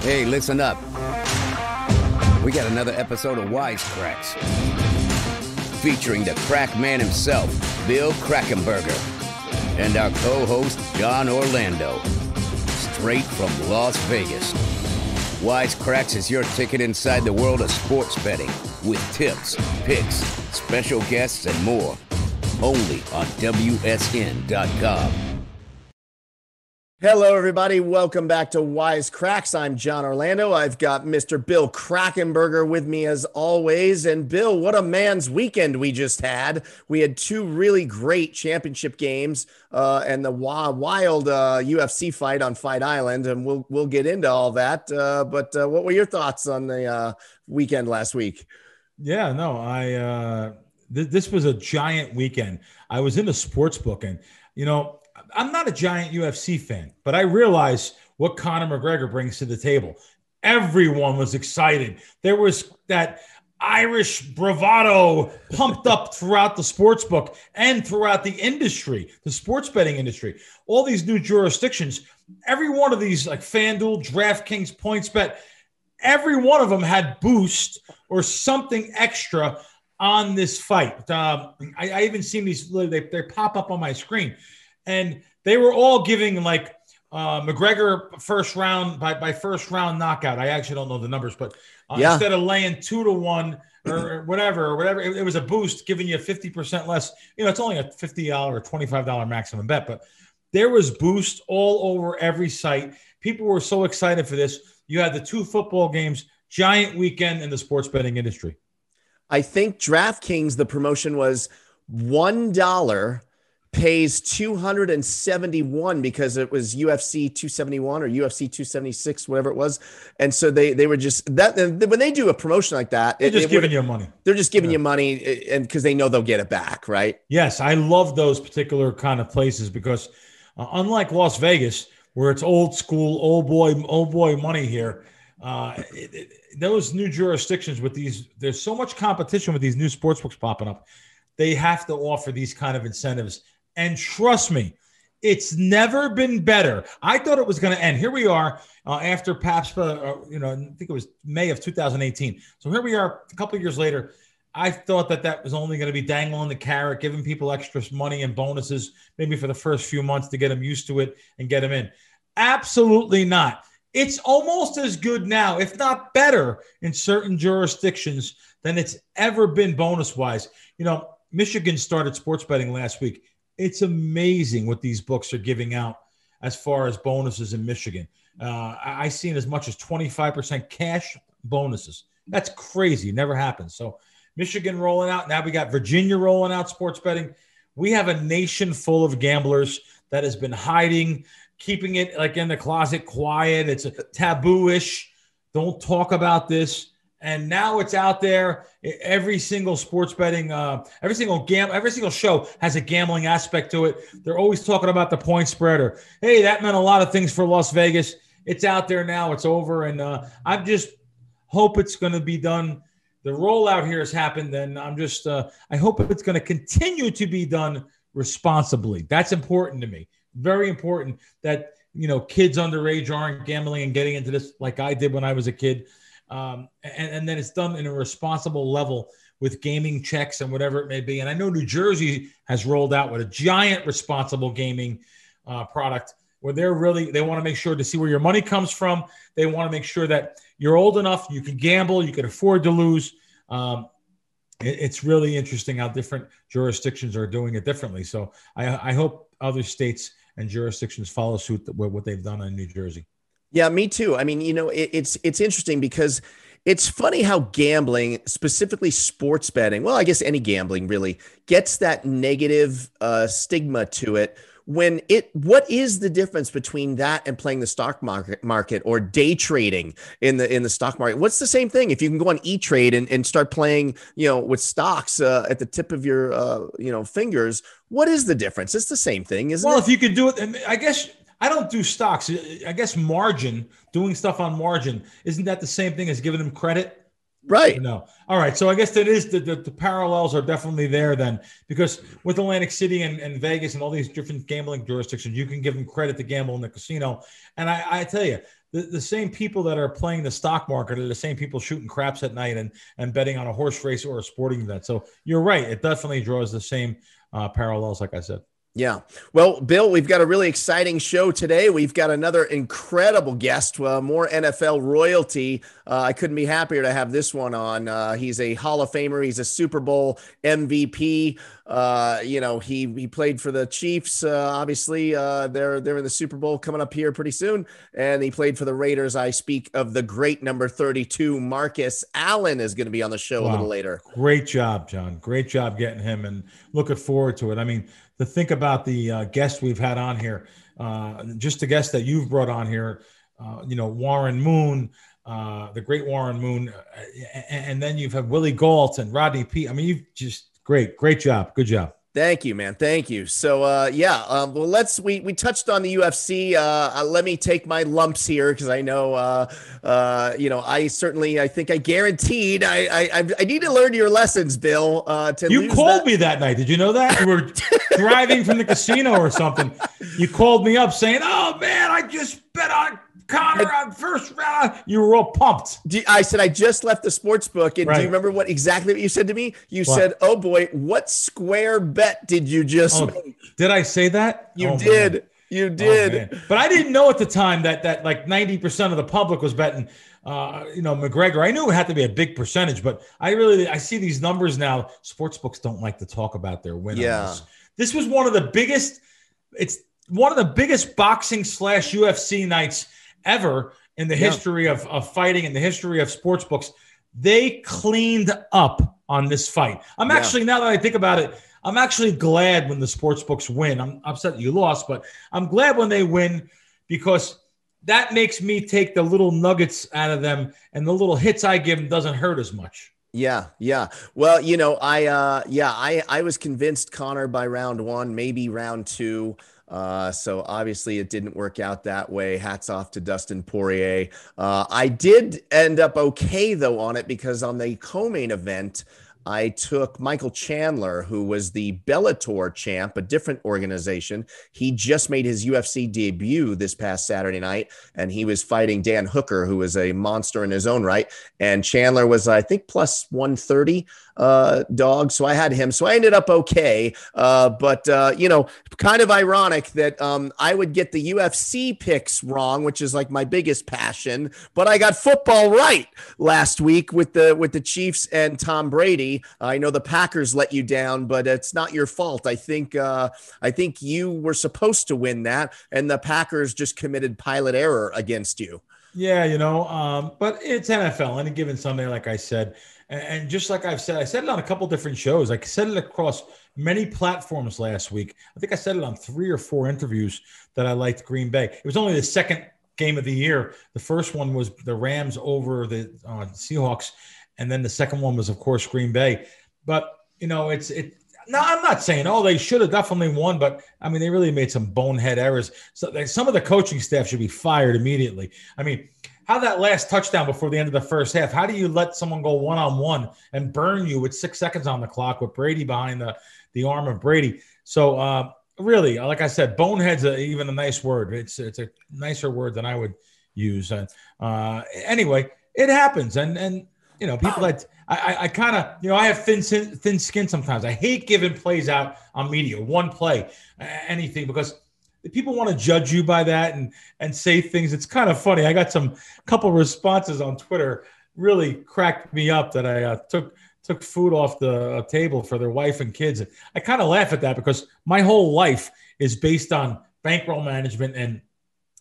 Hey, listen up. We got another episode of Wise Kracks, featuring the crack man himself, Bill Krackomberger, and our co-host, John Orlando, straight from Las Vegas. Wise Kracks is your ticket inside the world of sports betting, with tips, picks, special guests, and more. Only on WSN.com. Hello, everybody. Welcome back to Wise Kracks. I'm John Orlando. I've got Mr. Bill Krackomberger with me as always. And Bill, what a man's weekend we just had. We had two really great championship games and the wild UFC fight on Fight Island. And we'll get into all that. But what were your thoughts on the weekend last week? Yeah, no, this was a giant weekend. I was in the sports book and, I'm not a giant UFC fan, but I realize what Conor McGregor brings to the table. Everyone was excited. There was that Irish bravado pumped up throughout the sports book and throughout the industry, the sports betting industry. All these new jurisdictions, every one of these, like FanDuel, DraftKings, PointsBet, every one of them had boost or something extra on this fight. I even seen these, they pop up on my screen. And they were all giving like McGregor first round by first round knockout. I actually don't know the numbers, but instead of laying 2-1 or whatever, it was a boost giving you 50% less. It's only a $50 or $25 maximum bet, but there was boost all over every site. People were so excited for this. You had the two football games, giant weekend in the sports betting industry. I think DraftKings, the promotion was $1 pays 271 because it was UFC 271 or UFC 276, whatever it was. And so they were just that when they do a promotion like that, they're just giving you money. They're just giving you money, and because they know they'll get it back, right? Yes, I love those particular kind of places because unlike Las Vegas, where it's old school, old boy money here, those new jurisdictions with these, there's so much competition with these new sportsbooks popping up. They have to offer these kind of incentives. And trust me, it's never been better. I thought it was going to end. Here we are after PAPSPA, I think it was May of 2018. So here we are a couple of years later. I thought that was only going to be dangling the carrot, giving people extra money and bonuses, maybe for the first few months to get them used to it and get them in. Absolutely not. It's almost as good now, if not better, in certain jurisdictions than it's ever been bonus-wise. Michigan started sports betting last week. It's amazing what these books are giving out as far as bonuses in Michigan. I've seen as much as 25% cash bonuses. That's crazy. Never happens. So Michigan rolling out. Now we got Virginia rolling out sports betting. We have a nation full of gamblers that has been hiding, keeping it like in the closet quiet. It's a taboo-ish. Don't talk about this. And now it's out there. Every single sports betting, every single show has a gambling aspect to it. They're always talking about the point spread or, hey, that meant a lot of things for Las Vegas. It's out there now. It's over. And I just hope it's going to be done. The rollout here has happened. And I hope it's going to continue to be done responsibly. That's important to me. Very important that, kids underage aren't gambling and getting into this like I did when I was a kid. And then it's done in a responsible level with gaming checks and whatever it may be. And I know New Jersey has rolled out with a giant responsible gaming product where they want to make sure to see where your money comes from. They want to make sure that you're old enough, you can gamble, you can afford to lose. It's really interesting how different jurisdictions are doing it differently. So I hope other states and jurisdictions follow suit with what they've done in New Jersey. Yeah, me too. I mean, it's interesting because it's funny how gambling, specifically sports betting, well, I guess any gambling really gets that negative stigma to it. What is the difference between that and playing the stock market or day trading in the stock market? What's the same thing? If you can go on E-Trade and start playing, with stocks at the tip of your, fingers, what is the difference? It's the same thing, isn't it? Well, if you could do it, I guess I don't do stocks. I guess doing stuff on margin, isn't that the same thing as giving them credit? Right. No. All right. So I guess that is the parallels are definitely there then, because with Atlantic City and Vegas and all these different gambling jurisdictions, you can give them credit to gamble in the casino. And I tell you, the same people that are playing the stock market are the same people shooting craps at night and betting on a horse race or a sporting event. So you're right. It definitely draws the same parallels, like I said. Yeah. Well, Bill, we've got a really exciting show today. We've got another incredible guest, more NFL royalty. I couldn't be happier to have this one on. He's a Hall of Famer. He's a Super Bowl MVP. He played for the Chiefs. Obviously, they're in the Super Bowl coming up here pretty soon. And he played for the Raiders. I speak of the great number 32, Marcus Allen, is going to be on the show a little later. Great job, John. Great job getting him, and looking forward to it. I mean, to think about the guests we've had on here, just the guests that you've brought on here, Warren Moon, the great Warren Moon, and then you've had Willie Gault and Rodney P. I mean, you've just great job. Good job. Thank you, man. Thank you. So, well, we touched on the UFC. Let me take my lumps here, because I know, I think I guaranteed I need to learn your lessons, Bill. You called me that night. Did you know that? You were driving from the casino or something. You called me up saying, "Oh man, I just bet on Conor on first round." You were all pumped. I said, I just left the sports book. And right. Do you remember exactly what you said to me? You said, "Oh boy, what square bet did you just make?" Did I say that? You did. Man. You did. Oh, but I didn't know at the time that like 90% of the public was betting, McGregor. I knew it had to be a big percentage, but I see these numbers now. Sports books don't like to talk about their win. Yeah. This was one of the biggest. It's one of the biggest boxing / UFC nights ever in the history of fighting, in the history of sports books. They cleaned up on this fight. I'm actually, now that I think about it, I'm actually glad when the sports books win. I'm upset that you lost, but I'm glad when they win, because that makes me take the little nuggets out of them, and the little hits I give them doesn't hurt as much. Yeah. Well, I was convinced Conor by round 1, maybe round 2. So obviously it didn't work out that way. Hats off to Dustin Poirier. I did end up okay though on it, because on the co-main event, I took Michael Chandler, who was the Bellator champ, a different organization. He just made his UFC debut this past Saturday night, and he was fighting Dan Hooker, who is a monster in his own right. And Chandler was, I think, plus 130 dog. So I had him. So I ended up okay. But kind of ironic that I would get the UFC picks wrong, which is like my biggest passion, but I got football right last week with the Chiefs and Tom Brady. I know the Packers let you down, but it's not your fault. I think you were supposed to win that, and the Packers just committed pilot error against you. Yeah, but it's NFL. Any given Sunday, like I said, and just like I said it on a couple different shows. I said it across many platforms last week. I think I said it on 3 or 4 interviews that I liked Green Bay. It was only the second game of the year. The first one was the Rams over the Seahawks. And then the second one was, of course, Green Bay. But, no, I'm not saying, they should have definitely won, but, I mean, they really made some bonehead errors. So some of the coaching staff should be fired immediately. I mean, how that last touchdown before the end of the first half, how do you let someone go one-on-one and burn you with 6 seconds on the clock with Brady behind the arm of Brady? So, really, like I said, bonehead's even a nice word. It's a nicer word than I would use. And anyway, it happens. And people that I kind of, I have thin skin sometimes. I hate giving plays out on media, one play, anything, because people want to judge you by that and say things. It's kind of funny. I got couple responses on Twitter, really cracked me up, that I took food off the table for their wife and kids. I kind of laugh at that, because my whole life is based on bankroll management and,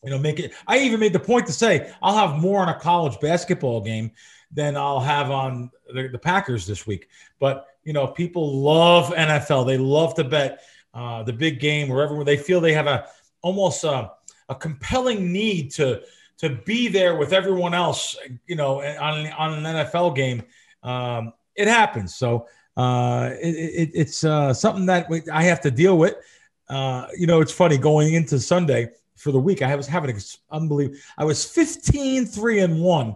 I even made the point to say I'll have more on a college basketball game than I'll have on the Packers this week. But, people love NFL. They love to bet the big game, wherever they feel they have almost a compelling need to be there with everyone else, on an NFL game. It happens. So it's something that I have to deal with. It's funny, going into Sunday for the week, I was having unbelievable. I was 15-3-1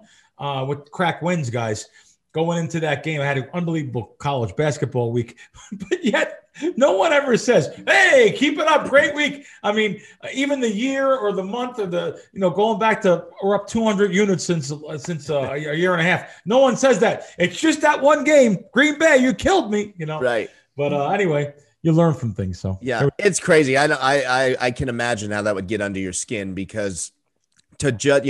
with crack wins, guys, going into that game. I had an unbelievable college basketball week, but yet no one ever says, "Hey, keep it up, great week." I mean, even the year or the month or going back to we're up 200 units since a year and a half. No one says that. It's just that one game, Green Bay. You killed me, Right. But anyway, you learn from things. So yeah, it's crazy. I can imagine how that would get under your skin because. To judge,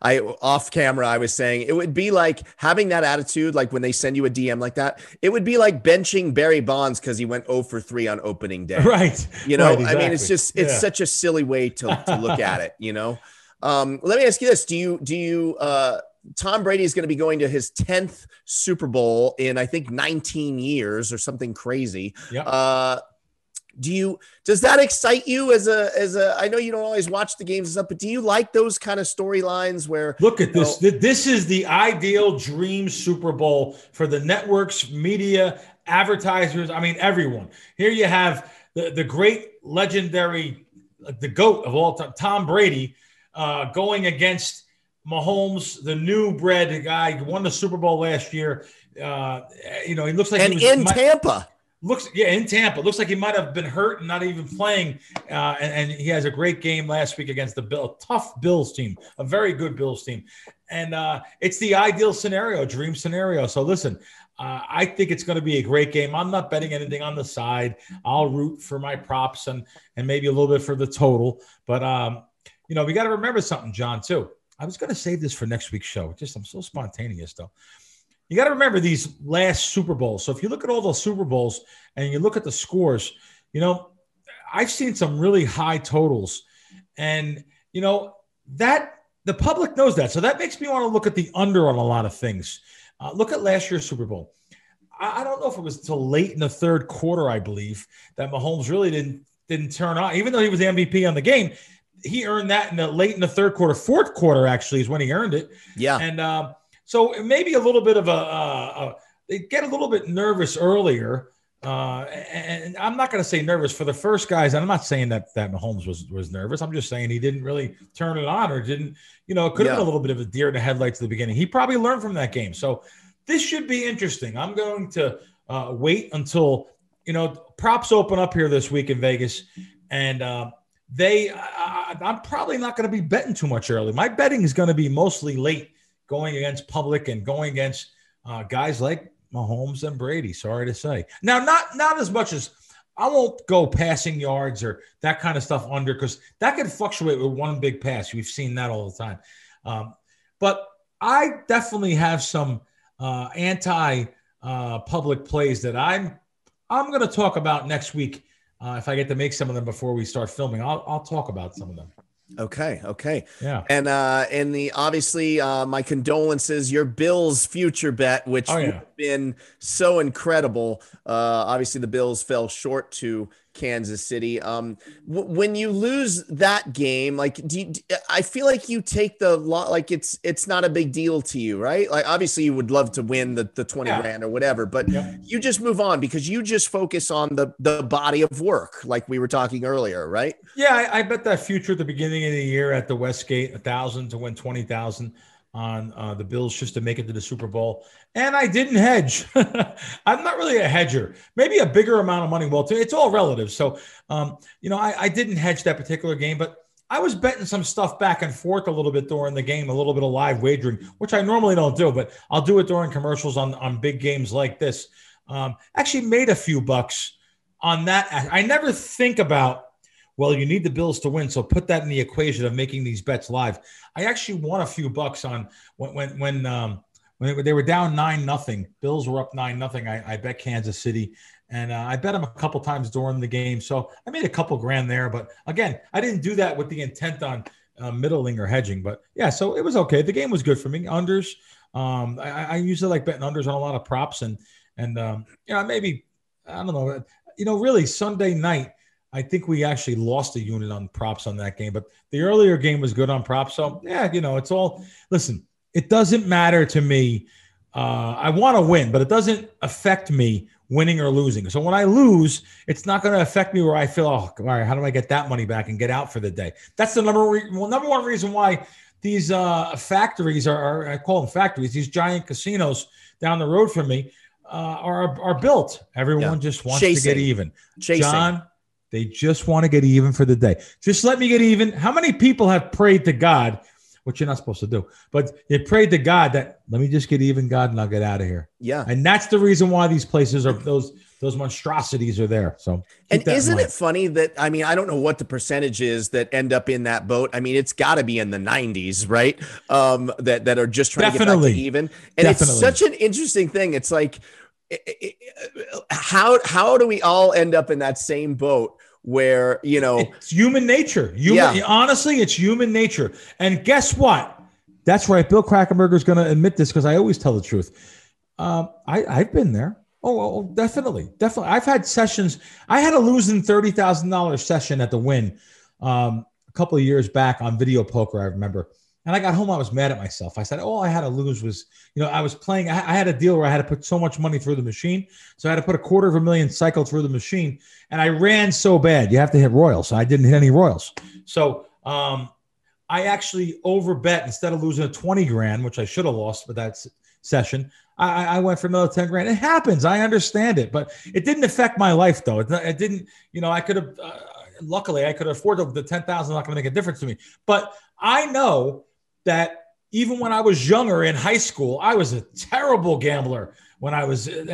I off camera, I was saying it would be like having that attitude, like when they send you a DM like that, it would be like benching Barry Bonds because he went 0 for 3 on opening day. Right. Right, exactly. I mean, it's such a silly way to look at it, Let me ask you this. Do you Tom Brady is going to be going to his 10th Super Bowl in, I think, 19 years or something crazy. Yeah. Does that excite you as a I know you don't always watch the games and stuff, but do you like those kind of storylines where look at this? This is the ideal dream Super Bowl for the networks, media, advertisers. I mean, everyone. Here you have the great legendary, the GOAT of all time, Tom Brady, going against Mahomes, the new bred guy who won the Super Bowl last year. He looks like Tampa. In Tampa. Looks like he might have been hurt and not even playing. And he has a great game last week against the tough Bills team, a very good Bills team. And it's the ideal scenario, dream scenario. So listen, I think it's going to be a great game. I'm not betting anything on the side. I'll root for my props and maybe a little bit for the total. But, we got to remember something, John, too. I was going to save this for next week's show. I'm so spontaneous, though. You got to remember these last Super Bowls. So if you look at all those Super Bowls and you look at the scores, I've seen some really high totals. And, that the public knows that. So that makes me want to look at the under on a lot of things. Look at last year's Super Bowl. I don't know if it was until late in the third quarter, I believe, that Mahomes really didn't turn on. Even though he was the MVP on the game, he earned that late in the third quarter. Fourth quarter, actually, is when he earned it. Yeah. And, so maybe a little bit of they get a little bit nervous earlier. And I'm not going to say nervous for the first guys. And I'm not saying that Mahomes was nervous. I'm just saying he didn't really turn it on or didn't, it could have been a little bit of a deer in the headlights at the beginning. He probably learned from that game. So this should be interesting. I'm going to wait until, props open up here this week in Vegas. And I'm probably not going to be betting too much early. My betting is going to be mostly late, going against public and going against guys like Mahomes and Brady. Sorry to say. Now, not as much as I won't go passing yards or that kind of stuff under because that can fluctuate with one big pass. We've seen that all the time. But I definitely have some anti-public plays that I'm going to talk about next week. If I get to make some of them before we start filming, I'll talk about some of them. Okay. Yeah. And obviously my condolences, your Bills future bet, which would have been so incredible. Obviously the Bills fell short to Kansas City. When you lose that game, like, I feel like you take the lot, like it's not a big deal to you, right? Like, obviously you would love to win the 20 grand or whatever, but you just move on because you just focus on the body of work, like we were talking earlier, right? Yeah. I bet that future at the beginning of the year at the Westgate, 1,000 to win 20,000 on the Bills just to make it to the Super Bowl. And I didn't hedge. I'm not really a hedger. Maybe a bigger amount of money. Well, it's all relative. So, I didn't hedge that particular game, but I was betting some stuff back and forth a little bit during the game, a little bit of live wagering, which I normally don't do, but I'll do it during commercials on big games like this. Actually made a few bucks on that. I never think about, well, you need the Bills to win, so put that in the equation of making these bets live. I actually won a few bucks on when they were down 9-0. Bills were up 9-0. I bet Kansas City, and I bet them a couple times during the game. So I made a couple grand there. But again, I didn't do that with the intent on middling or hedging. But yeah, so it was okay. The game was good for me. Unders. I usually like betting unders on a lot of props, and maybe I don't know. Really Sunday night, I think we actually lost a unit on props on that game, but the earlier game was good on props. So yeah, it's all, listen, it doesn't matter to me. I want to win, but it doesn't affect me winning or losing. So when I lose, it's not going to affect me where I feel, oh, all right, how do I get that money back and get out for the day? That's the number one reason why factories are I call them factories. These giant casinos down the road from me are built. Everyone just wants to get even. John, they just want to get even for the day. Just let me get even. How many people have prayed to God, which you're not supposed to do, but you prayed to God that let me just get even, God, and I'll get out of here. Yeah. And that's the reason why these places are those monstrosities are there. So, and isn't it funny that, I mean, I don't know what the percentage is that end up in that boat. I mean, it's got to be in the 90s, right? That are just trying to get back to even. And it's such an interesting thing. It's like, how do we all end up in that same boat where, it's human nature. Honestly, it's human nature. And guess what? That's right. Bill Krackomberger is going to admit this because I always tell the truth. I've been there. Oh, definitely. I've had sessions. I had a losing $30,000 session at the Wynn a couple of years back on video poker, I remember. And I got home, I was mad at myself. I said, all I had to lose was, I was playing. I had a deal where I had to put so much money through the machine. So I had to put $250,000 cycle through the machine. And I ran so bad. You have to hit royals. So I didn't hit any royals. So I actually overbet instead of losing a 20 grand, which I should have lost with that session. I went for another 10 grand. It happens. I understand it, but it didn't affect my life though. It didn't, I could have, luckily I could afford the 10,000, not going to make a difference to me. But I know that even when I was younger in high school, I was a terrible gambler when I was, and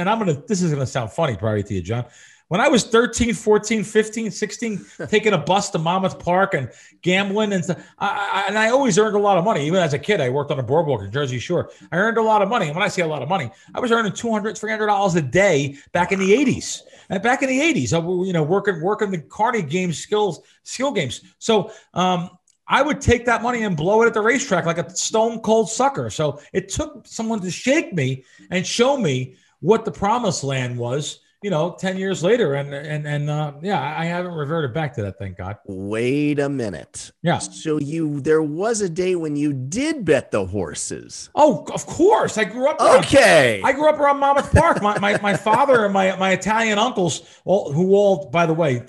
this is going to sound funny probably to you, John. When I was 13, 14, 15, 16, taking a bus to Monmouth Park and gambling and stuff, I always earned a lot of money. Even as a kid, I worked on a boardwalk in Jersey Shore. I earned a lot of money. And when I say a lot of money, I was earning $200, $300 a day back in the 80s. And back in the 80s, working the Carney games, skill games. So I would take that money and blow it at the racetrack like a stone cold sucker. So it took someone to shake me and show me what the promised land was. 10 years later. And I haven't reverted back to that. Thank God. Wait a minute. Yeah. So there was a day when you did bet the horses. Oh, of course. I grew up. I grew up around Monmouth Park. My father and my Italian uncles, who all, by the way,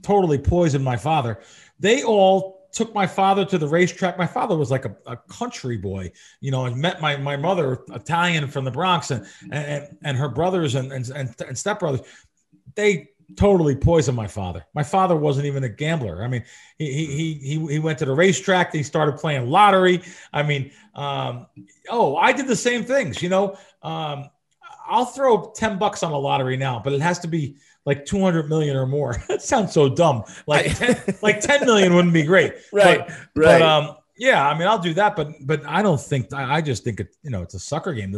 totally poisoned my father. They all took my father to the racetrack. My father was like a country boy, and met my mother, Italian from the Bronx, and her brothers and stepbrothers. They totally poisoned my father. My father wasn't even a gambler. I mean, he went to the racetrack. He started playing lottery. I mean, I did the same things. I'll throw $10 on a lottery now, but it has to be like 200 million or more. That sounds so dumb. Like 10 million wouldn't be great. Right. But I mean, I'll do that, but I don't think, I just think it's a sucker game.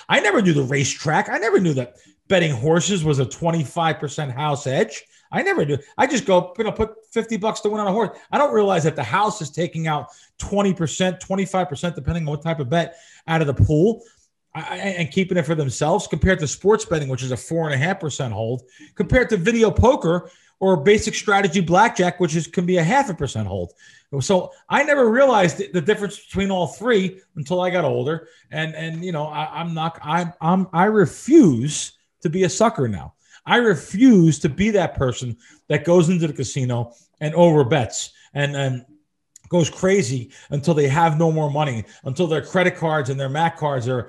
I never knew the racetrack. I never knew that betting horses was a 25% house edge. I never knew. I just go, put $50 to win on a horse. I don't realize that the house is taking out 20%, 25%, depending on what type of bet out of the pool. And keeping it for themselves compared to sports betting, which is a 4.5% hold, compared to video poker or basic strategy blackjack, which can be a 0.5% hold. So I never realized the difference between all three until I got older. And I refuse to be a sucker now. I refuse to be that person that goes into the casino and overbets and goes crazy until they have no more money, until their credit cards and their Mac cards are,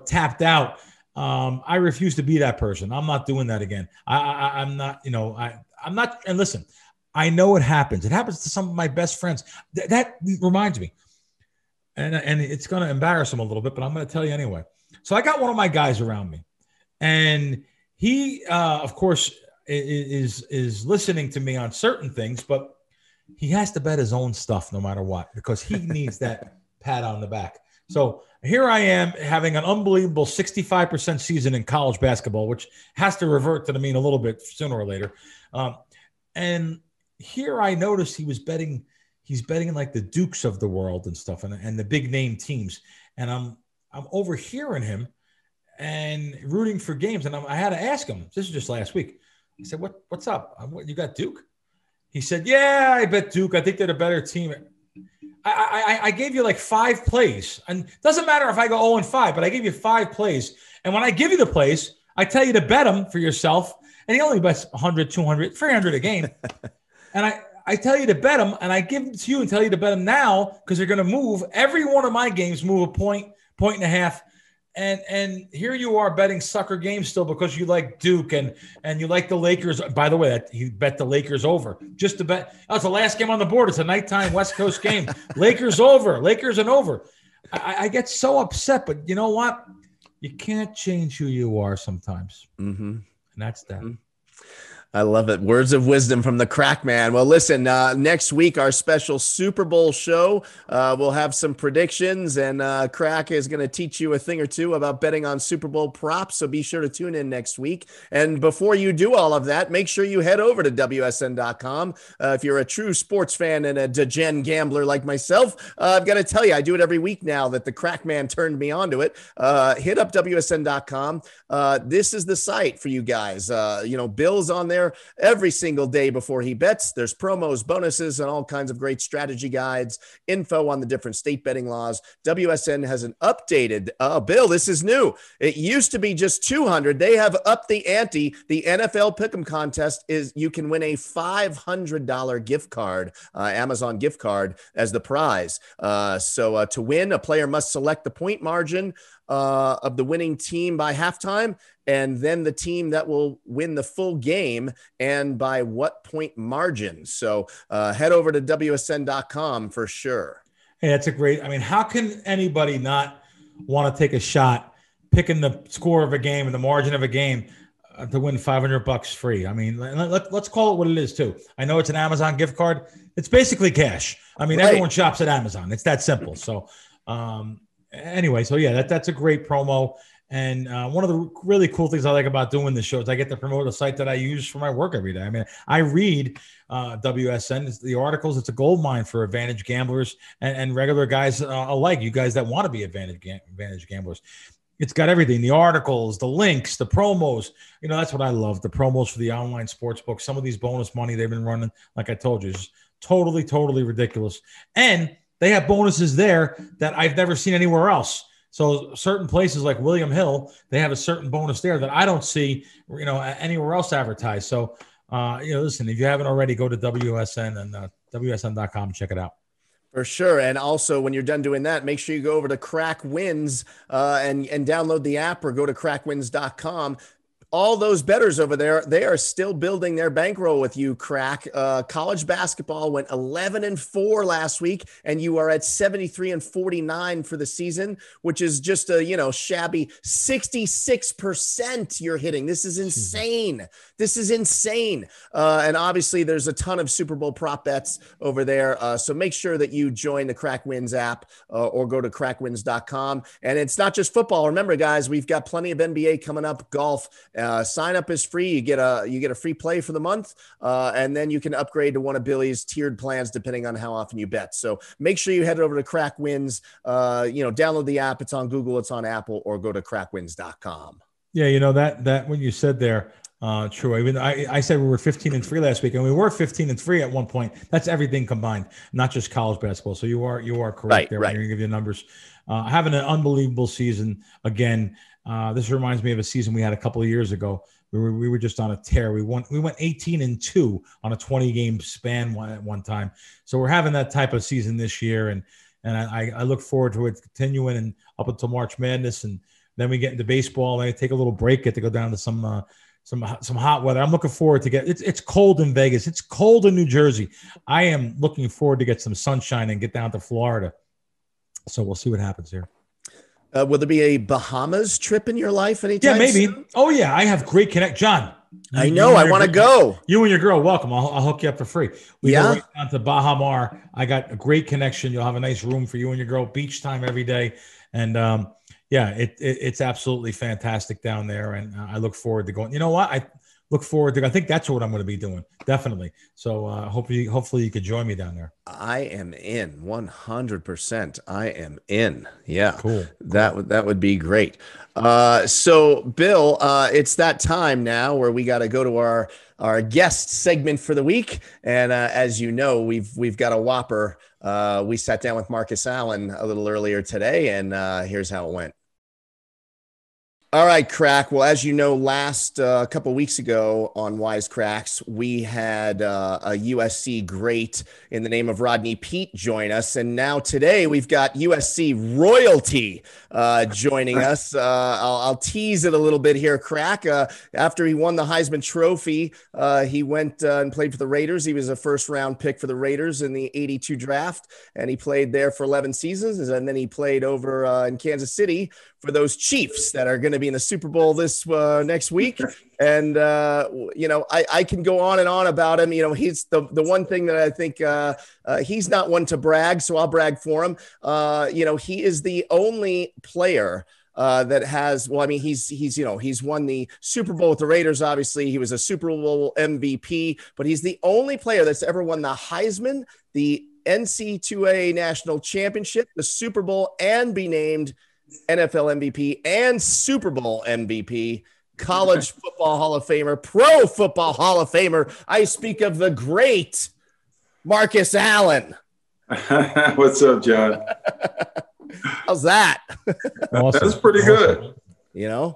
tapped out. I refuse to be that person. I'm not doing that again. I'm not, I'm not. And listen, I know it happens. It happens to some of my best friends. That reminds me, and it's going to embarrass them a little bit, but I'm going to tell you anyway. So I got one of my guys around me, and he, of course, is listening to me on certain things, but he has to bet his own stuff no matter what, because he needs that pat on the back. So here I am having an unbelievable 65% season in college basketball, which has to revert to the mean a little bit sooner or later. And here I noticed he's betting like the Dukes of the world and stuff and the big name teams. And I'm overhearing him and rooting for games. And I had to ask him, this is just last week. I said, what's up? You got Duke? He said, yeah, I bet Duke. I think they're the better team. I gave you like 5 plays. And it doesn't matter if I go 0-5, but I gave you 5 plays. And when I give you the plays, I tell you to bet them for yourself. And he only bets 100, 200, 300 a game. And I tell you to bet them, and I give them to you and tell you to bet them now because they're going to move. Every one of my games move a point and a half. And here you are betting sucker games still because you like Duke and you like the Lakers. By the way, you bet the Lakers over just to bet. Oh, it's the last game on the board. It's a nighttime West Coast game. Lakers over. Lakers and over. I get so upset, but you know what? You can't change who you are sometimes. Mm-hmm. And that's that. Mm-hmm. I love it. Words of wisdom from the Crack Man. Well, listen, next week, our special Super Bowl show, we'll have some predictions, and Crack is going to teach you a thing or two about betting on Super Bowl props. So be sure to tune in next week. And before you do all of that, make sure you head over to WSN.com. If you're a true sports fan and a degen gambler like myself, I've got to tell you, I do it every week now that the Crack Man turned me onto it. Hit up WSN.com. This is the site for you guys. Bill's on there every single day before he bets. There's promos, bonuses, and all kinds of great strategy guides, info on the different state betting laws. WSN has an updated, Bill, this is new. It used to be just 200. They have upped the ante. The NFL Pick'em contest is you can win a $500 gift card, Amazon gift card as the prize. So to win, a player must select the point margin of the winning team by halftime, and then the team that will win the full game and by what point margin. So head over to WSN.com for sure. Hey, that's a great, how can anybody not want to take a shot picking the score of a game and the margin of a game to win $500 free? Let's call it what it is too. I know it's an Amazon gift card. It's basically cash. Right. Everyone shops at Amazon. It's that simple. So, anyway, so yeah, that's a great promo. And one of the really cool things I like about doing this show is I get to promote a site that I use for my work every day. I read WSN, the articles. It's a gold mine for advantage gamblers and regular guys alike, you guys that want to be advantage gamblers. It's got everything, the articles, the links, the promos. That's what I love, the promos for the online sports book. Some of these bonus money they've been running, like I told you, is totally, totally ridiculous. And they have bonuses there that I've never seen anywhere else. So certain places like William Hill, they have a certain bonus there that I don't see, anywhere else advertised. So, listen, if you haven't already, go to WSN and WSN.com and check it out. For sure. And also, when you're done doing that, make sure you go over to Crack Wins and download the app or go to crackwins.com. All those bettors over there, they are still building their bankroll with you, Crack. College basketball went 11-4 last week, and you are at 73-49 for the season, which is just a shabby 66% you're hitting. This is insane. This is insane. And obviously, there's a ton of Super Bowl prop bets over there. So make sure that you join the Crack Wins app or go to crackwins.com. And it's not just football. Remember, guys, we've got plenty of NBA coming up, golf. Sign up is free. You get a free play for the month, and then you can upgrade to one of Billy's tiered plans depending on how often you bet. So make sure you head over to Crack Wins. Download the app. It's on Google. It's on Apple. Or go to crackwins.com. Yeah, that when you said there, true. I said we were 15-3 last week, and we were 15-3 at one point. That's everything combined, not just college basketball. So you are correct there. Right. When you're going to give you numbers. Having an unbelievable season again. This reminds me of a season we had a couple of years ago. We were just on a tear. We went 18-2 on a 20-game span at one time. So we're having that type of season this year, and I look forward to it continuing and up until March Madness, and then we get into baseball. And I take a little break, get to go down to some hot weather. I'm looking forward to it's cold in Vegas. It's cold in New Jersey. I am looking forward to get some sunshine and get down to Florida. So we'll see what happens here. Will there be a Bahamas trip in your life anytime? Yeah, maybe. Soon? Oh, yeah. I have great connect. John. I know. I want to go. You and your girl, welcome. I'll hook you up for free. We go right down to Baha Mar. I got a great connection. You'll have a nice room for you and your girl. Beach time every day. And, it's absolutely fantastic down there. And I look forward to going. You know what? I look forward to. I think that's what I'm going to be doing. Definitely. So hopefully you could join me down there. I am in 100%. I am in. Yeah. Cool. That would be great. So Bill, it's that time now where we got to go to our guest segment for the week. And as you know, we've got a whopper. We sat down with Marcus Allen a little earlier today, and here's how it went. All right, Crack. Well, as you know, last couple weeks ago on Wise Kracks, we had a USC great in the name of Rodney Peete join us. And now today we've got USC royalty joining us. I'll tease it a little bit here, Crack. After he won the Heisman Trophy, he went and played for the Raiders. He was a first-round pick for the Raiders in the 82 draft, and he played there for 11 seasons. And then he played over in Kansas City for those Chiefs that are going to be in the Super Bowl this next week. And, I can go on and on about him. He's the one thing that I think he's not one to brag, so I'll brag for him. He is the only player that has, he's won the Super Bowl with the Raiders. Obviously, he was a Super Bowl MVP, but he's the only player that's ever won the Heisman, the NC2A National Championship, the Super Bowl, and be named NFL MVP and Super Bowl MVP, College Football Hall of Famer, Pro Football Hall of Famer. I speak of the great Marcus Allen. What's up, John? How's that? Awesome. That's pretty good. Yeah.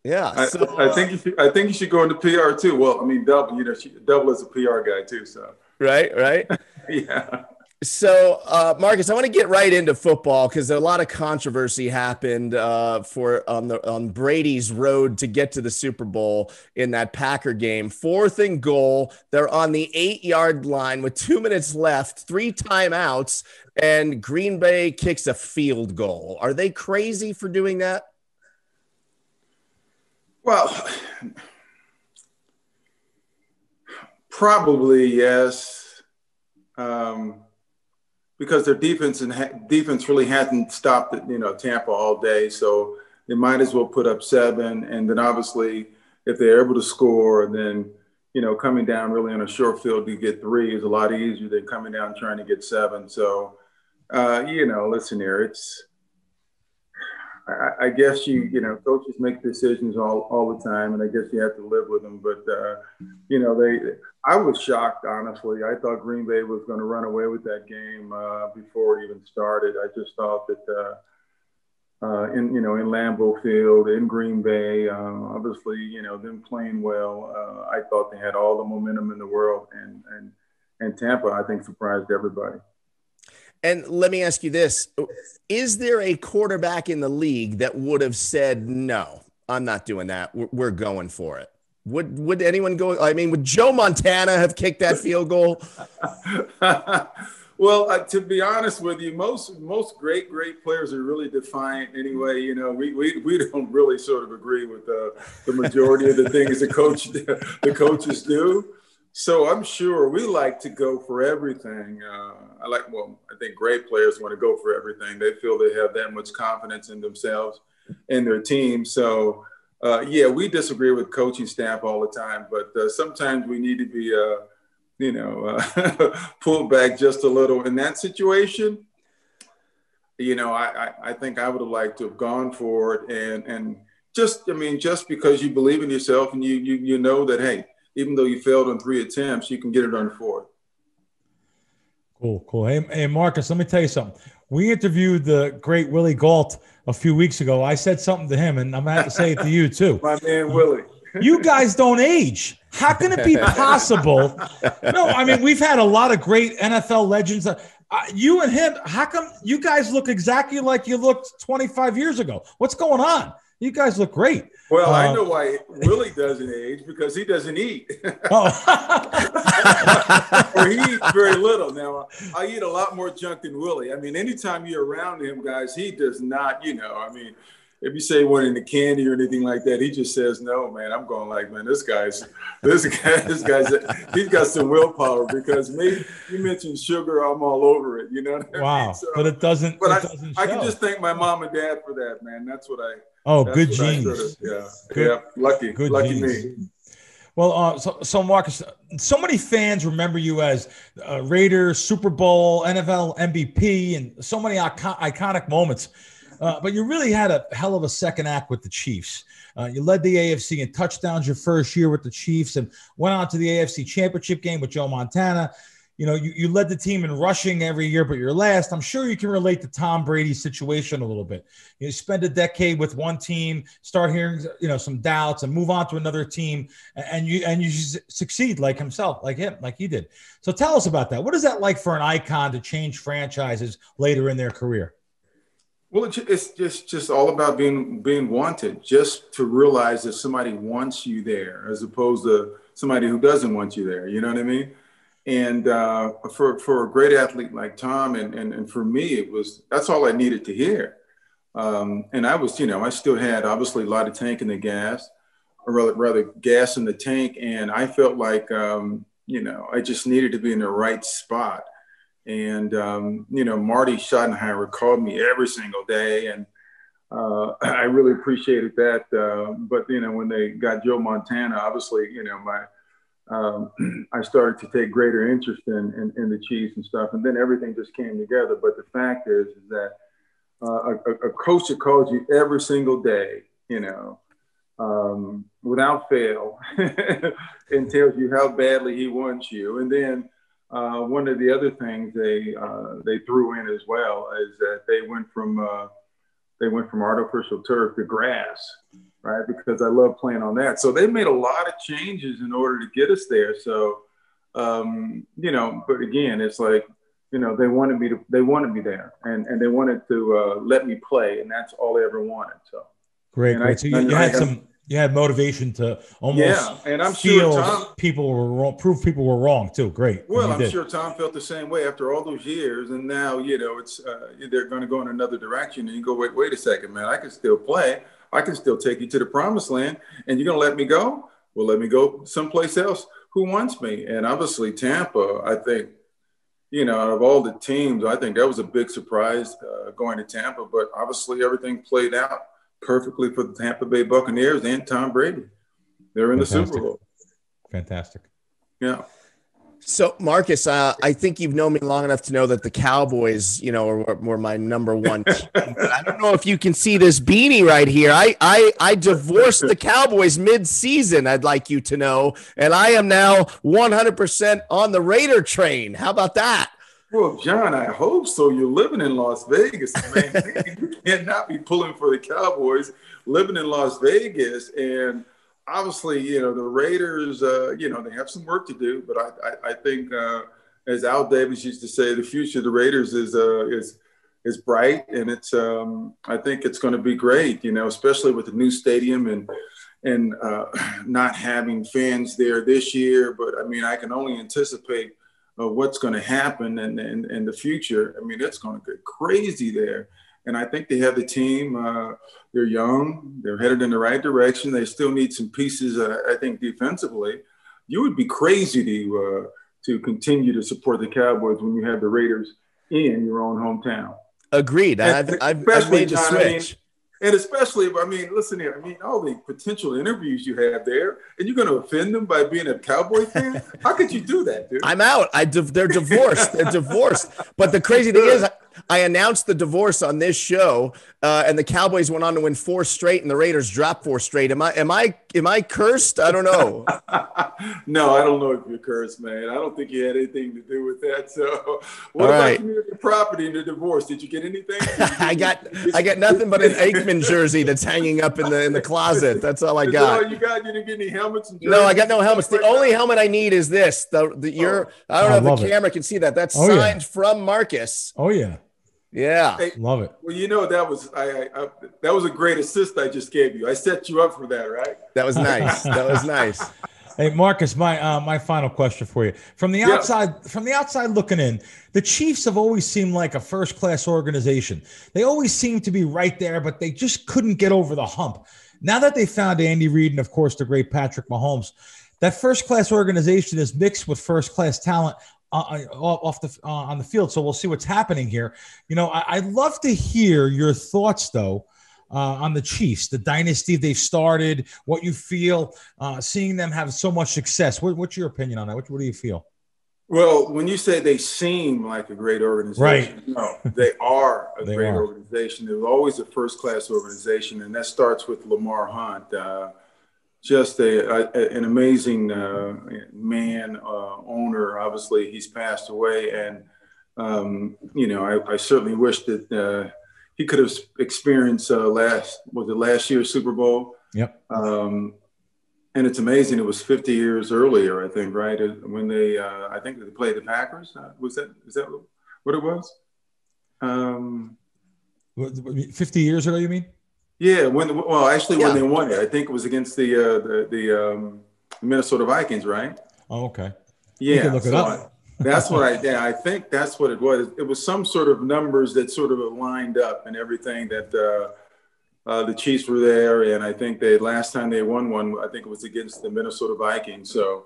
I So, think you should go into PR too. Well, I mean, Double is a PR guy too. So right. Yeah. So, Marcus, I want to get right into football because a lot of controversy happened on Brady's road to get to the Super Bowl in that Packer game. 4th and goal. They're on the 8-yard line with 2 minutes left, 3 timeouts, and Green Bay kicks a field goal. Are they crazy for doing that? Well, probably yes. Because their defense really hasn't stopped Tampa all day, so they might as well put up 7. And then obviously, if they're able to score, then coming down really on a short field to get 3 is a lot easier than coming down trying to get 7. So, listen here, it's I guess coaches make decisions all the time, and I guess you have to live with them. But I was shocked, honestly. I thought Green Bay was going to run away with that game before it even started. I just thought that in Lambeau Field, in Green Bay, obviously them playing well. I thought they had all the momentum in the world, and Tampa, I think, surprised everybody. And let me ask you this. Is there a quarterback in the league that would have said, no, I'm not doing that. We're going for it? Would anyone go? I mean, would Joe Montana have kicked that field goal? Well, to be honest with you, most great players are really defiant anyway. We don't really sort of agree with the majority of the things the coaches do. So I'm sure we like to go for everything. I think great players want to go for everything. They feel they have that much confidence in themselves and their team. So, we disagree with coaching staff all the time, but sometimes we need to be, pulled back just a little. In that situation, I think I would have liked to have gone for it. And just because you believe in yourself and you know that, hey, even though you failed on 3 attempts, you can get it on 4th. Cool. Hey, Marcus, let me tell you something. We interviewed the great Willie Gault a few weeks ago. I said something to him, and I'm going to have to say it to you, too. My man, Willie. You guys don't age. How can it be possible? No, I mean, we've had a lot of great NFL legends. You and him, how come you guys look exactly like you looked 25 years ago? What's going on? You guys look great. Well, I know why Willie doesn't age, because he doesn't eat. Oh. Or he eats very little. Now, I eat a lot more junk than Willie. I mean, anytime you're around him, guys, he does not, if you say one in the candy or anything like that, he just says, no, man. I'm going like, man, this guy's, he's got some willpower, because me, you mentioned sugar, I'm all over it. You know what I mean? Wow. So, but it doesn't, I can just thank my mom and dad for that, man. That's what I, Oh, good genes. Lucky genes. Me. Well, so Marcus, so many fans remember you as Raiders, Super Bowl, NFL MVP, and so many iconic moments. But you really had a hell of a second act with the Chiefs. You led the AFC in touchdowns your first year with the Chiefs and went on to the AFC Championship game with Joe Montana. you led the team in rushing every year, but you're last. I'm sure you can relate to Tom Brady's situation a little bit. You spend a decade with one team, start hearing, some doubts, and move on to another team, and you succeed like himself, like him, like he did. So tell us about that. What is that like for an icon to change franchises later in their career? Well, it's just all about being wanted, just to realize that somebody wants you there as opposed to somebody who doesn't want you there. You know what I mean? And for a great athlete like Tom and for me, that's all I needed to hear. And I was, I still had obviously a lot of tank in the gas, or rather gas in the tank. And I felt like, I just needed to be in the right spot. And, Marty Schottenheimer called me every single day, and I really appreciated that. But, when they got Joe Montana, obviously, I started to take greater interest in the Chiefs and stuff. And then everything just came together. But the fact is that a coach that calls you every single day, without fail, and tells you how badly he wants you. And then one of the other things they threw in as well is that they went from artificial turf to grass, right? Because I love playing on that. So they made a lot of changes in order to get us there. So, but again, it's like, they wanted me there, and they wanted to let me play, and that's all they ever wanted. So great. So you had motivation to almost and I'm sure people were wrong, prove people were wrong too. Great. Well, I'm sure Tom felt the same way after all those years, and now it's they're going to go in another direction, and you go, wait a second, man, I can still play. I can still take you to the promised land, and you're going to let me go? Well, let me go someplace else. Who wants me? And obviously Tampa, I think, out of all the teams, I think that was a big surprise going to Tampa, but obviously everything played out perfectly for the Tampa Bay Buccaneers and Tom Brady. They're in the Super Bowl. Fantastic. Yeah. So, Marcus, I think you've known me long enough to know that the Cowboys, were my number one team. But I don't know if you can see this beanie right here. I divorced the Cowboys mid-season, I'd like you to know, and I am now 100% on the Raider train. How about that? Well, John, I hope so. You're living in Las Vegas, man. You cannot be pulling for the Cowboys living in Las Vegas. And obviously, the Raiders, they have some work to do. But I think, as Al Davis used to say, the future of the Raiders is bright, and it's I think it's going to be great. Especially with the new stadium and not having fans there this year. But I mean, I can only anticipate what's going to happen in the future. I mean, it's going to get crazy there. And I think they have the team. They're young. They're headed in the right direction. They still need some pieces, I think, defensively. You would be crazy to continue to support the Cowboys when you have the Raiders in your own hometown. Agreed. I've made the switch. And especially, listen here. All the potential interviews you have there, and you're going to offend them by being a Cowboy fan? How could you do that, dude? I'm out. They're divorced. They're divorced. But the crazy thing is, I announced the divorce on this show, and the Cowboys went on to win 4 straight, and the Raiders dropped 4 straight. Am I cursed? I don't know. No, I don't know if you're cursed, man. I don't think you had anything to do with that. So, what about community property in the divorce? Did you get anything? I got nothing but an Aikman jersey that's hanging up in the closet. That's all I got. All you got? You didn't get any helmets and jerseys? No, I got no helmets. The only helmet I need is this. I don't know if the camera can see that. That's signed from Marcus. Oh yeah. Yeah. Hey, love it. Well, that was that was a great assist I just gave you. I set you up for that, right? That was nice. That was nice. Hey, Marcus, my final question for you. From the outside looking in, the Chiefs have always seemed like a first-class organization. They always seem to be right there, but they just couldn't get over the hump. Now that they found Andy Reid and, of course, the great Patrick Mahomes, that first-class organization is mixed with first-class talent on the field. So we'll see what's happening here. I'd love to hear your thoughts, though, on the Chiefs, the dynasty they've started, what you feel, seeing them have so much success. What's your opinion on that? What do you feel? Well, when you say they seem like a great organization, right. No, they are a great organization. They're always a first-class organization, and that starts with Lamar Hunt. just an amazing man, owner. Obviously, he's passed away, and I certainly wish that he could have experienced last year's Super Bowl. Yep. And it's amazing. It was 50 years earlier, I think, right? When I think they played the Packers. Is that what it was? 50 years ago, you mean? Yeah. When they won it, I think it was against the Minnesota Vikings, right? Oh, okay. Yeah. You can look it up. That's what I think that's what it was. It was some sort of numbers that sort of lined up and everything that the Chiefs were there. And I think last time they won one, I think it was against the Minnesota Vikings. So,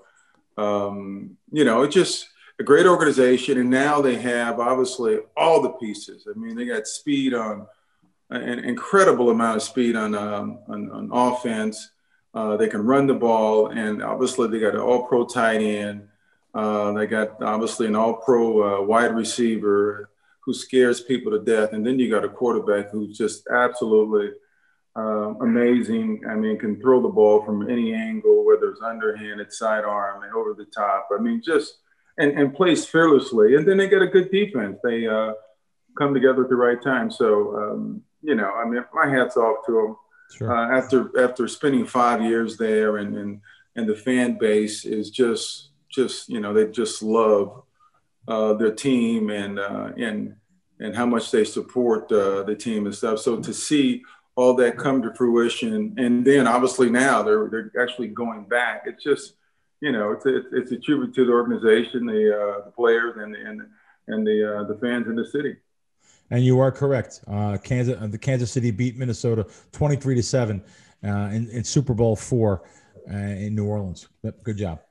it's just a great organization. And now they have obviously all the pieces. I mean, they got speed an incredible amount of speed on offense. They can run the ball, and obviously they got an all-pro tight end. They got obviously an all-pro wide receiver who scares people to death. And then you got a quarterback who's just absolutely amazing. I mean, can throw the ball from any angle, whether it's underhanded, sidearm, and over the top. I mean, just and plays fearlessly. And then they got a good defense. They come together at the right time. So, I mean, my hat's off to them. Sure. After spending 5 years there, and the fan base is just they just love their team and how much they support the team and stuff. So to see all that come to fruition, and then obviously now they're actually going back. It's just it's a tribute to the organization, the players, and the fans in the city. And you are correct. The Kansas City beat Minnesota 23-7 in Super Bowl IV in New Orleans. Good job.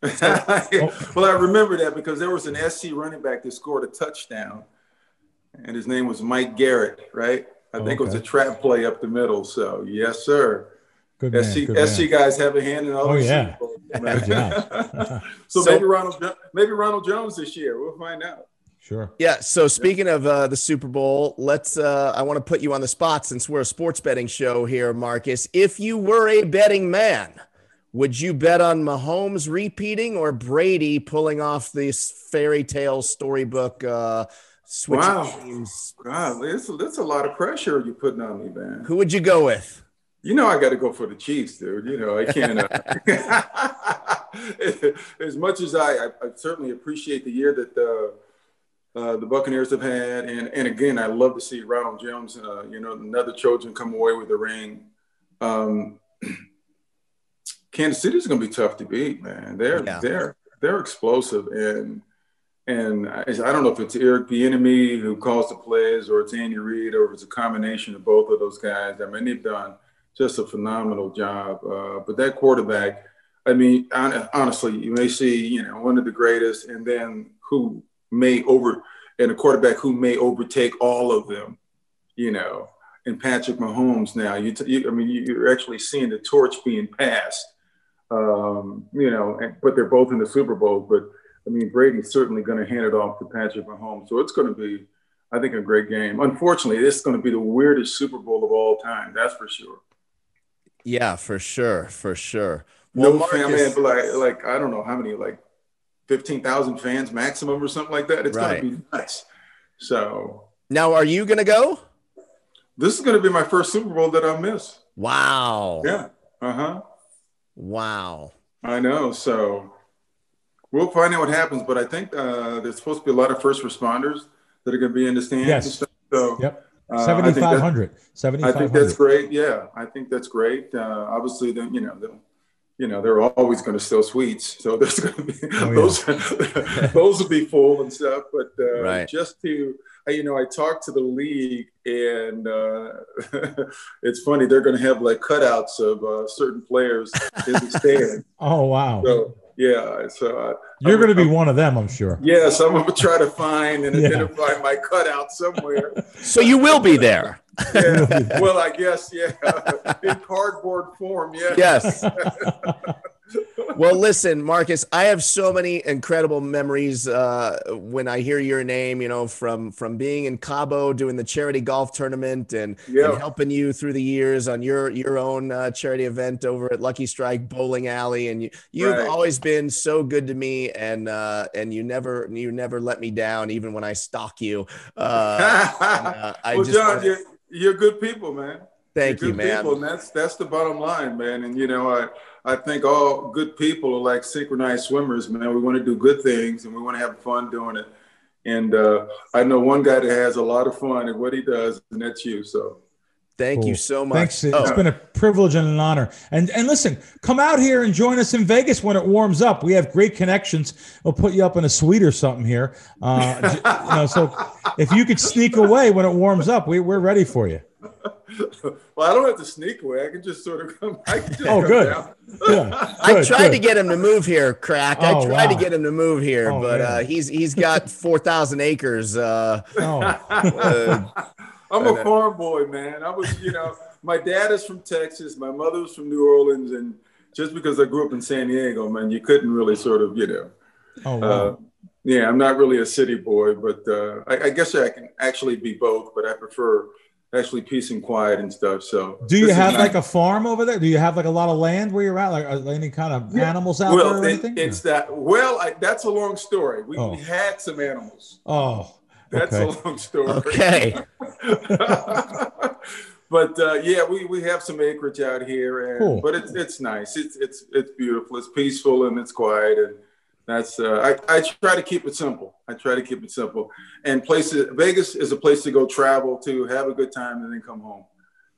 Well, I remember that because there was an SC running back that scored a touchdown, and his name was Mike Garrett, right? I think it was a trap play up the middle. So, yes, sir. Good man, SC guys have a hand in all the Super Bowls, Good job. so maybe Ronald Jones this year. We'll find out. Sure. Yeah. So speaking of the Super Bowl, I want to put you on the spot since we're a sports betting show here, Marcus. If you were a betting man, would you bet on Mahomes repeating or Brady pulling off this fairy tale storybook switching teams? God, that's a lot of pressure you're putting on me, man. Who would you go with? I got to go for the Chiefs, dude. I can't. As much as I certainly appreciate the year that the Buccaneers have had, and again, I love to see Ronald Jones, another Trojan come away with the ring. Kansas City is going to be tough to beat, man. They're explosive, and I don't know if it's Eric Bieniemy who calls the plays, or it's Andy Reid, or if it's a combination of both of those guys. I mean, they've done just a phenomenal job. But that quarterback, I mean, honestly, you may see one of the greatest, and then a quarterback who may overtake all of them, and Patrick Mahomes. Now, you're actually seeing the torch being passed. But they're both in the Super Bowl. But I mean, Brady's certainly going to hand it off to Patrick Mahomes. So it's going to be, I think, a great game. Unfortunately, it's going to be the weirdest Super Bowl of all time. That's for sure. Yeah, for sure. Well, no Marcus, family, like I don't know how many, like 15,000 fans maximum or something like that. It's going to be nuts. So now, are you going to go? This is going to be my first Super Bowl that I'll miss. Wow. Yeah. Uh-huh. Wow. I know. So we'll find out what happens, but I think there's supposed to be a lot of first responders that are going to be in the stands. Yes. And stuff. So, yep. 7,500. I think that's great. Yeah, I think that's great. Obviously, then they're always going to sell suites, so there's going to be those will be full and stuff. But just to I talked to the league, and it's funny, they're going to have like cutouts of certain players in the stand. Oh wow! So yeah, so you're going to be one of them, I'm sure. Yes, I'm going to try to find and identify my cutout somewhere. So you will be there. Yeah. Well, I guess, in cardboard form, yeah. Yes. Well, listen, Marcus, I have so many incredible memories when I hear your name, from being in Cabo doing the charity golf tournament and helping you through the years on your own charity event over at Lucky Strike Bowling Alley. And you've always been so good to me, and you never let me down, even when I stalk you. Well, John, you're good people, man. Thank you, man. People, and that's the bottom line, man. And I think all good people are like synchronized swimmers, man. We want to do good things and we want to have fun doing it. And I know one guy that has a lot of fun at what he does, and that's you. So thank you so much. Thanks. It's been a privilege and an honor. And listen, come out here and join us in Vegas when it warms up. We have great connections. We'll put you up in a suite or something here. So if you could sneak away when it warms up, we're ready for you. Well, I don't have to sneak away. I can just sort of come. Good. Yeah. I tried to get him to move here, Crack. I tried to get him to move here, but he's got 4,000 acres. I'm a farm boy, man. I was, my dad is from Texas. My mother was from New Orleans. And just because I grew up in San Diego, man, you couldn't really sort of, I'm not really a city boy, but I guess I can actually be both, but I prefer actually peace and quiet and stuff. So do you have like a farm over there? Do you have like a lot of land where you're at? Like are there any kind of animals out there or anything? It's that's a long story. We had some animals. That's a long story. Okay. But we have some acreage out here, and but it's nice. It's beautiful. It's peaceful and it's quiet, and that's I try to keep it simple. And Vegas is a place to go travel to, have a good time, and then come home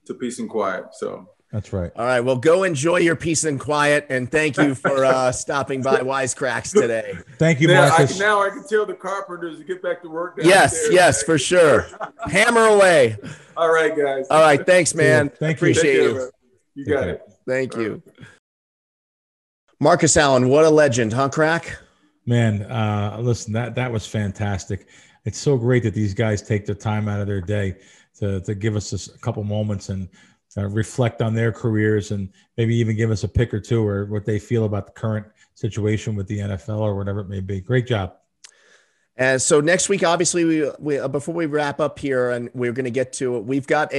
to peace and quiet. So that's right. All right. Well, go enjoy your peace and quiet, and thank you for stopping by Wise Kracks today. Thank you, Marcus. Now I can tell the carpenters to get back to work. Yes, for sure. Hammer away. All right, guys. All right. Thanks, man. Appreciate you. You got it. Thank you. Marcus Allen, what a legend, huh, Crack? Man, listen, that was fantastic. It's so great that these guys take the time out of their day to give us a couple moments and reflect on their careers and maybe even give us a pick or two or what they feel about the current situation with the NFL or whatever it may be. Great job. And so next week, obviously, we before we wrap up here, and we're going to get to it, we've got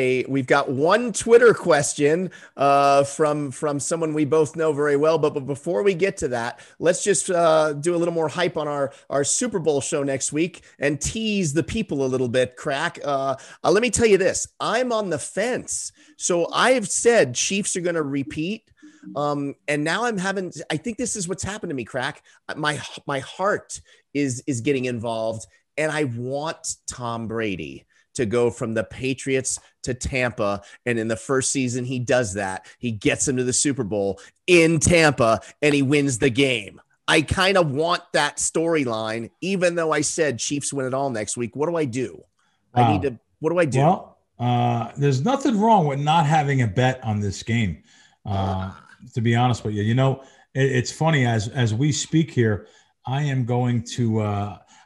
one Twitter question from someone we both know very well. But before we get to that, let's just do a little more hype on our Super Bowl show next week and tease the people a little bit. Crack. Let me tell you this: I'm on the fence. So I've said Chiefs are going to repeat. And now I think this is what's happened to me, Crack. My heart is getting involved, and I want Tom Brady to go from the Patriots to Tampa. And in the first season, he does that. He gets them to the Super Bowl in Tampa and he wins the game. I kind of want that storyline, even though I said Chiefs win it all next week. What do I do? What do I do? Well, there's nothing wrong with not having a bet on this game. To be honest with you, it's funny as we speak here, I am going to,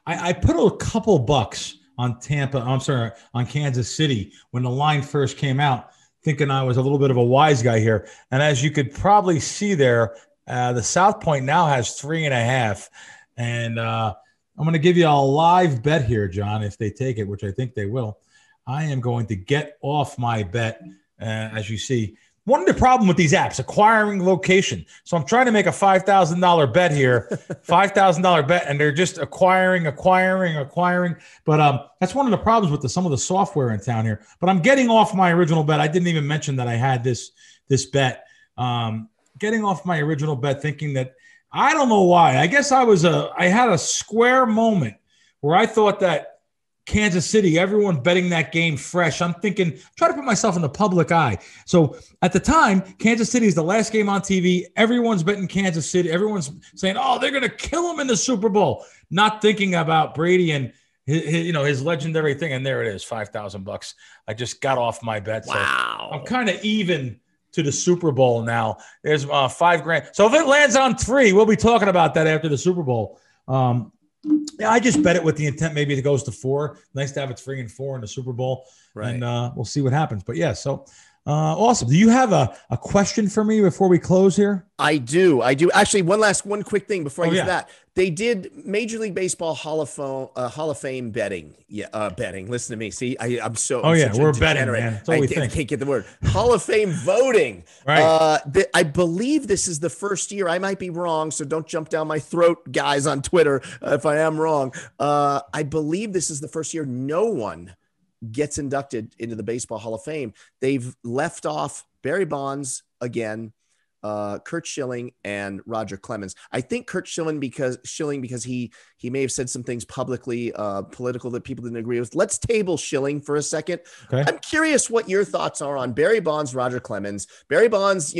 I put a couple bucks on on Kansas City when the line first came out, thinking I was a little bit of a wise guy here. And as you could probably see there, the South Point now has 3.5. And I'm going to give you a live bet here, John, if they take it, which I think they will. I am going to get off my bet, as you see. One of the problem with these apps, acquiring location. So I'm trying to make a $5,000 bet here, $5,000 bet, and they're just acquiring. But that's one of the problems with some of the software in town here. But I'm getting off my original bet. I didn't even mention that I had this bet. Getting off my original bet, thinking that I don't know why. I guess I had a square moment where I thought that Kansas City, everyone betting that game fresh. I'm thinking, try to put myself in the public eye. So at the time, Kansas City is the last game on TV. Everyone's betting Kansas City. Everyone's saying, oh, they're going to kill him in the Super Bowl. Not thinking about Brady and his legendary thing. And there it is, $5,000. I just got off my bet. Wow. So I'm kind of even to the Super Bowl now. There's $5,000. So if it lands on 3, we'll be talking about that after the Super Bowl. Yeah, I just bet it with the intent maybe it goes to 4. Nice to have it 3 and 4 in the Super Bowl, right? And we'll see what happens. But yeah, so Awesome. Do you have a question for me before we close here? I do. Actually, one quick thing before I get to that. They did Major League Baseball Hall of Fame betting. Yeah, betting. Listen to me. See, I'm so. We're betting, man. That's all we think. Can't get the word. Hall of Fame voting. Right. I believe this is the first year. I might be wrong, so don't jump down my throat, guys, on Twitter if I am wrong. I believe this is the first year no one gets inducted into the Baseball Hall of Fame. They've left off Barry Bonds again, Curt Schilling, and Roger Clemens. I think Curt Schilling because he may have said some things publicly political that people didn't agree with. Let's table Schilling for a second. Okay. I'm curious what your thoughts are on Barry Bonds, Roger Clemens. Barry Bonds,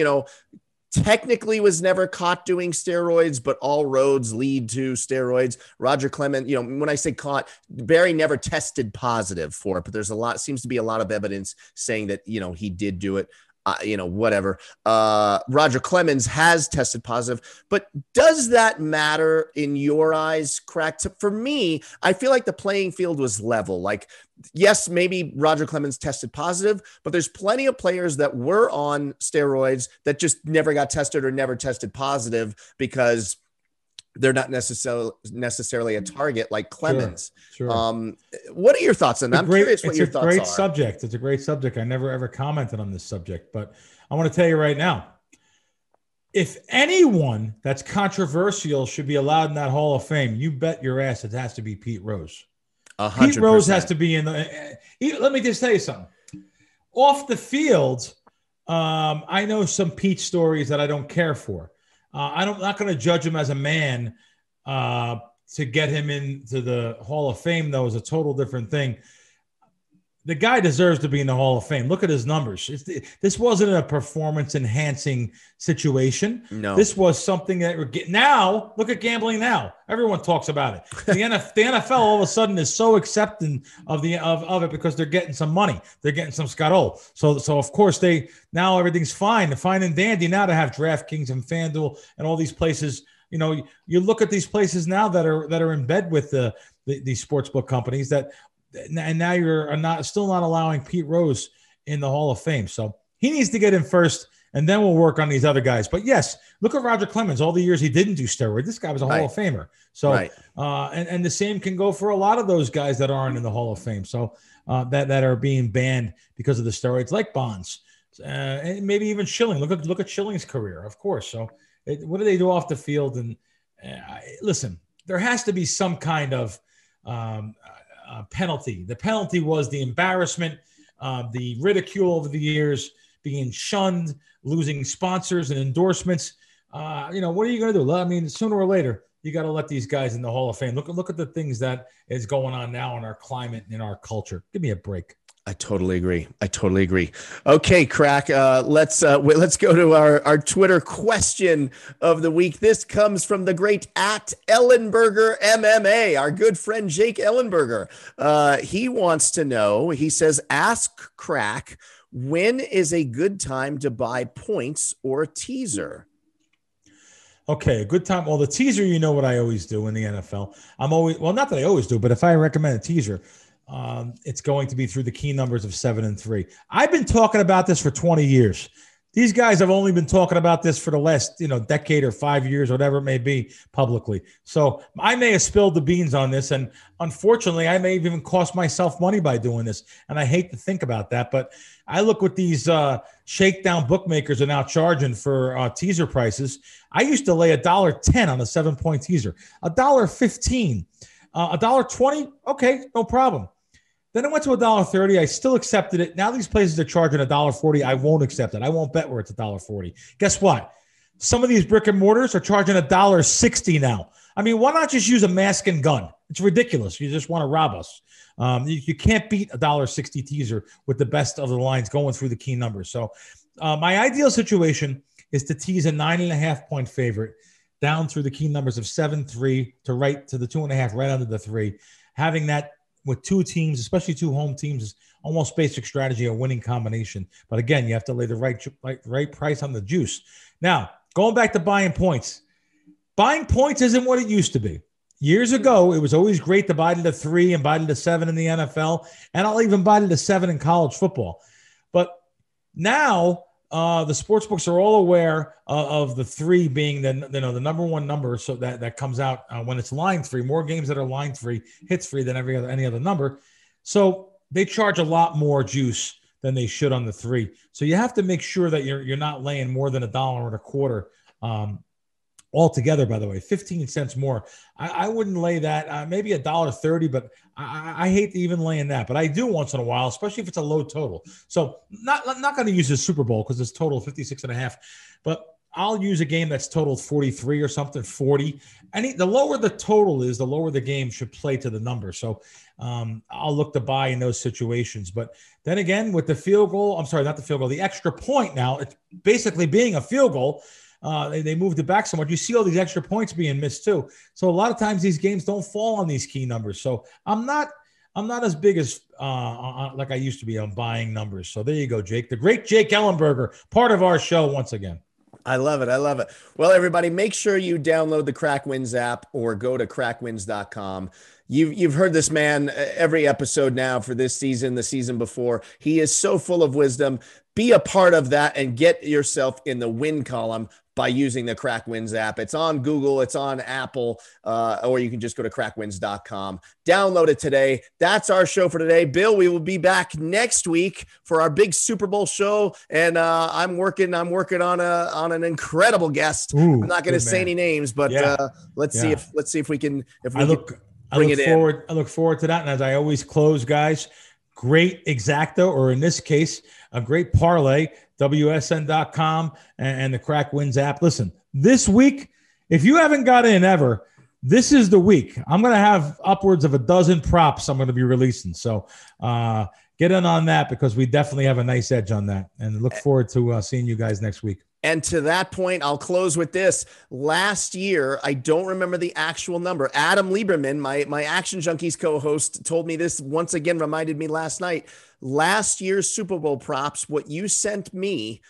technically was never caught doing steroids, but all roads lead to steroids. Roger Clemens, when I say caught, Barry never tested positive for it, but seems to be a lot of evidence saying that, he did do it. Whatever. Roger Clemens has tested positive, but does that matter in your eyes, Crack? For me, I feel like the playing field was level. Like, yes, maybe Roger Clemens tested positive, but there's plenty of players that were on steroids that just never got tested or never tested positive because they're not necessarily a target like Clemens. Sure. What are your thoughts on that? I'm curious what your thoughts are. It's a great subject. I never ever commented on this subject, but I want to tell you right now, if anyone that's controversial should be allowed in that Hall of Fame, you bet your ass it has to be Pete Rose. 100%. Pete Rose has to be in the. Let me just tell you something. Off the field, I know some Pete stories that I don't care for. I'm not going to judge him as a man. To get him into the Hall of Fame, though, is a total different thing. The guy deserves to be in the Hall of Fame. Look at his numbers. This wasn't a performance-enhancing situation. No. This was something that we're getting. Now, look at gambling now. Everyone talks about it. The NFL all of a sudden is so accepting of it because they're getting some money. They're getting some scuttle. So of course, now everything's fine. They're fine and dandy now to have DraftKings and FanDuel and all these places. You look at these places now that are in bed with these sportsbook companies and now you're still not allowing Pete Rose in the Hall of Fame. So he needs to get in first, and then we'll work on these other guys. But yes, look at Roger Clemens. All the years he didn't do steroids, this guy was a Hall of Famer. So, and the same can go for a lot of those guys that aren't in the Hall of Fame. So that are being banned because of the steroids, like Bonds, and maybe even Schilling. Look at Schilling's career, of course. So what do they do off the field? And listen, there has to be some kind of penalty. The penalty was the embarrassment, the ridicule over the years, being shunned, losing sponsors and endorsements. What are you going to do? I mean, sooner or later, you got to let these guys in the Hall of Fame. Look at the things that is going on now in our climate, in our culture. Give me a break. I totally agree. Okay, Crack. Let's go to our Twitter question of the week. This comes from the great @Ellenberger MMA, our good friend Jake Ellenberger. He wants to know. He says, "Ask Crack, when is a good time to buy points or a teaser?" Okay, a good time. Well, the teaser, what I always do in the NFL. Not that I always do, but if I recommend a teaser, it's going to be through the key numbers of 7 and 3. I've been talking about this for 20 years. These guys have only been talking about this for the last, decade or 5 years, whatever it may be, publicly. So I may have spilled the beans on this, and unfortunately, I may have even cost myself money by doing this. And I hate to think about that, but I look what these shakedown bookmakers are now charging for teaser prices. I used to lay $1.10 on a 7-point teaser, $1.15, $1.20. Okay, no problem. Then it went to $1.30. I still accepted it. Now these places are charging $1.40. I won't accept it. I won't bet where it's $1.40. Guess what? Some of these brick and mortars are charging $1.60 now. I mean, why not just use a mask and gun? It's ridiculous. You just want to rob us. You can't beat $1.60 teaser with the best of the lines going through the key numbers. So my ideal situation is to tease a 9.5-point favorite down through the key numbers of 7-3 to the 2.5, right under the 3. Having that with two teams, especially two home teams, is almost basic strategy, a winning combination. But again, you have to lay the right price on the juice. Now, going back to buying points. Buying points isn't what it used to be. Years ago, it was always great to buy to the 3 and buy to the 7 in the NFL, and I'll even buy to the 7 in college football. But now the sports books are all aware of the 3 being the number one number. So that comes out when it's line 3, more games that are line 3 hits 3 than any other number. So they charge a lot more juice than they should on the 3. So you have to make sure that you're not laying more than $1.25 altogether, by the way, 15 cents more. I wouldn't lay that, maybe $1.30, but I hate even laying that. But I do once in a while, especially if it's a low total. So not going to use the Super Bowl because it's total 56.5, but I'll use a game that's totaled 43 or something, 40. The lower the total is, the lower the game should play to the number. So I'll look to buy in those situations. But then again, with the field goal, the extra point now, it's basically being a field goal. They moved it back so much. You see all these extra points being missed too. So a lot of times these games don't fall on these key numbers. So I'm not as big as like I used to be on buying numbers. So there you go, Jake. The great Jake Ellenberger, part of our show once again. I love it. I love it. Well, everybody, make sure you download the CrackWinds app or go to crackwinds.com. You've heard this man every episode now for this season, the season before. He is so full of wisdom. Be a part of that and get yourself in the win column by using the CrackWinds app. It's on Google, it's on Apple, or you can just go to crackwinds.com. Download it today. That's our show for today. Bill, we will be back next week for our big Super Bowl show, and I'm working on an incredible guest. Ooh, I'm not going to say any names, but let's see if we can bring it in. I look forward to that. And as I always close, guys, great exacto, or in this case, a great parlay, WSN.com and the CrackWinds app. Listen, this week, if you haven't got in ever, this is the week. I'm going to have upwards of a dozen props I'm going to be releasing. So get in on that because we definitely have a nice edge on that. And look forward to seeing you guys next week. And to that point, I'll close with this. Last year, I don't remember the actual number. Adam Lieberman, my Action Junkies co-host, told me this once again, reminded me last night. Last year's Super Bowl props, what you sent me,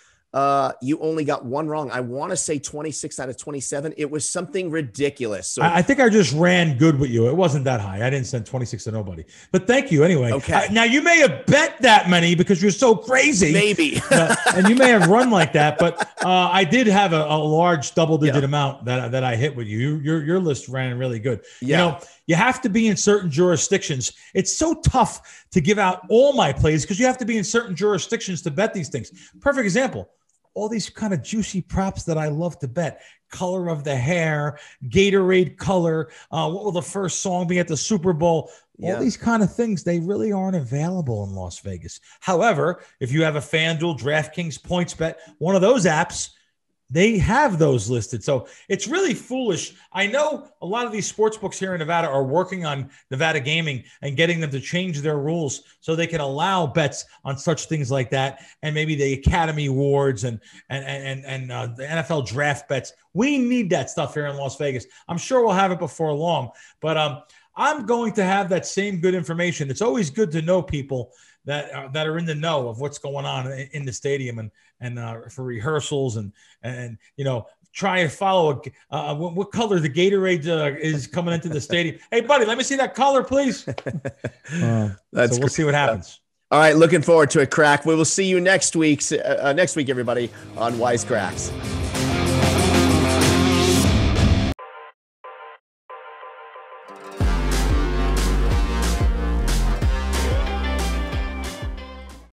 you only got one wrong. I want to say 26 out of 27. It was something ridiculous. So I think I just ran good with you. It wasn't that high. I didn't send 26 to nobody. But thank you anyway. Okay. Now, you may have bet that many because you're so crazy. Maybe. And you may have run like that. But I did have a large double-digit amount that I hit with you. Your list ran really good. Yeah. You know, you have to be in certain jurisdictions. It's so tough to give out all my plays because you have to be in certain jurisdictions to bet these things. Perfect example. All these kind of juicy props that I love to bet. Color of the hair, Gatorade color. What will the first song be at the Super Bowl? All these kind of things, they really aren't available in Las Vegas. However, if you have a FanDuel, DraftKings, PointsBet, one of those apps, they have those listed. So it's really foolish. I know a lot of these sports books here in Nevada are working on Nevada gaming and getting them to change their rules so they can allow bets on such things like that. And maybe the Academy Awards and the NFL draft bets. We need that stuff here in Las Vegas. I'm sure we'll have it before long, but I'm going to have that same good information. It's always good to know people that are in the know of what's going on in the stadium and for rehearsals and you know, try and follow what color the Gatorade is coming into the stadium. Hey, buddy, let me see that color, please. So we'll see what happens. All right, looking forward to it, Crack. We will see you next week, everybody, on Wise Kracks.